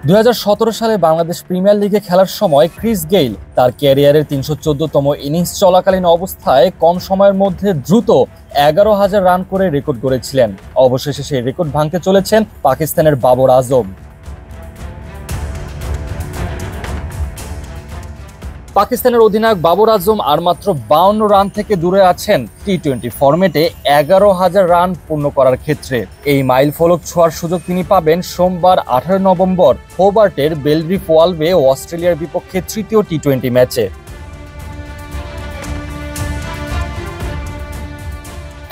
2017 সালে বাংলাদেশ প্রিমিয়ার লিগে খেলার সময় ক্রিস গেইল তার ক্যারিয়ারের 314তম ইনিংস চলাকালীন অবস্থায় কম সময়ের মধ্যে দ্রুত 11,000 রান করে রেকর্ড গড়েছিলেন। অবশেষে সেই রেকর্ড ভাঙতে চলেছেন পাকিস্তানের বাবর আজম। পাকিস্তানের অধিনায়ক বাবর আজম আর মাত্র 52 রান থেকে দূরে আছেন টি-20 ফরম্যাটে 11,000 রান পূর্ণ করার ক্ষেত্রে। এই মাইল ফলক ছোঁয়ার সুযোগ তিনি পাবেন সোমবার 18 নভেম্বর হোবার্টের বেলরিফ ওয়ালভে অস্ট্রেলিয়ার বিপক্ষে তৃতীয় টি-20 ম্যাচে।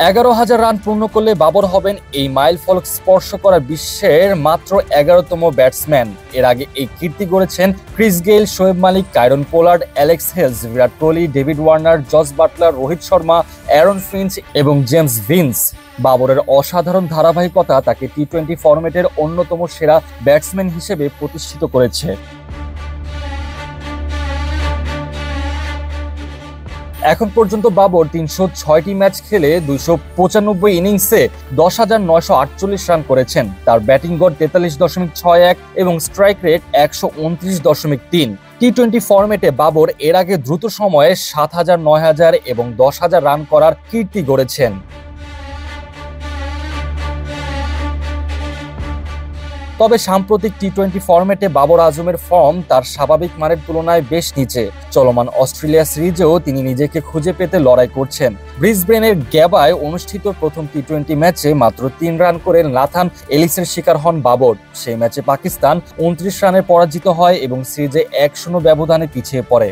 11,000 রান পূর্ণ করলে বাবর হবেন এই মাইল ফলক স্পর্শ করা বিশ্বের মাত্র 11তম ব্যাটসম্যান। এর আগে এই কীর্তি গড়েছেন Chris Gayle, Shoaib Malik, Kieron Pollard, Alex Hales, Virat Kohli, David Warner, Jos Buttler, Rohit Sharma, Aaron Finch এবং জেমস ভিন্স। বাবরের অসাধারণ ধারাবাহিকতা তাকে টি-20 ফরম্যাটের অন্যতম সেরা ব্যাটসম্যান হিসেবে প্রতিষ্ঠিত করেছে। এখন পর্যন্ত বাবর 306টি ম্যাচ খেলে 295 ইনিংসে 10,948 রান করেছেন। তার ব্যাটিং গড় 43.61 এবং স্ট্রাইক রেট 129.3। টি-20 ফরম্যাটে বাবর এর আগে দ্রুত সময়ে 7,000, 9,000 এবং 10,000 রান করার কীর্তি গড়েছেন। তবে সাম্প্রতিক টি-20 ফরম্যাটে বাবর আজমের ফর্ম তার স্বাভাবিক মানের তুলনায় বেশ নিচে। চলমান অস্ট্রেলিয়া সিরিজেও তিনি নিজেকে খুঁজে পেতে লড়াই করছেন। ব্রিসবেনের গ্যাবায় অনুষ্ঠিত প্রথম টি-20 ম্যাচে মাত্র 3 রান করে নাথান এলিসের শিকার হন বাবর। সেই ম্যাচে পাকিস্তান 29 রানে পরাজিত হয় এবং সিরিজে 1-0 ব্যবধানে পিছিয়ে পড়ে।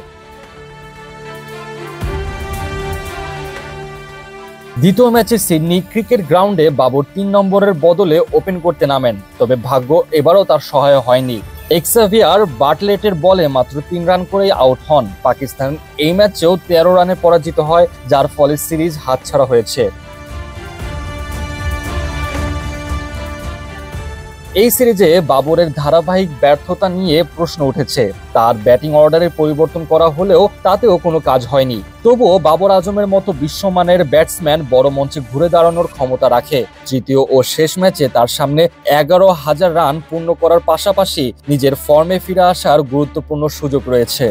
দ্বিতীয় ম্যাচে সিডনি ক্রিকেট গ্রাউন্ডে বাবর 3 নম্বরের বদলে ওপেন করতে নামেন, তবে ভাগ্য এবারও তার সহায় হয়নি। এক্সাভিয়ার বাটলেটের বলে মাত্র 3 রান করেই আউট হন। পাকিস্তান এই ম্যাচেও 13 রানে পরাজিত হয়, যার ফলে সিরিজ হাতছাড়া হয়েছে। এই সিরিজে বাবরের ধারাবাহিক ব্যর্থতা নিয়ে প্রশ্ন উঠেছে। তার ব্যাটিং অর্ডারের পরিবর্তন করা হলেও তাতেও কোনো কাজ হয়নি। তবুও বাবর আজমের মতো বিশ্বমানের ব্যাটসম্যান বড় মঞ্চে ঘুরে দাঁড়ানোর ক্ষমতা রাখে। তৃতীয় ও শেষ ম্যাচে তার সামনে 11,000 রান পূর্ণ করার পাশাপাশি নিজের ফর্মে ফিরে আসার গুরুত্বপূর্ণ সুযোগ রয়েছে।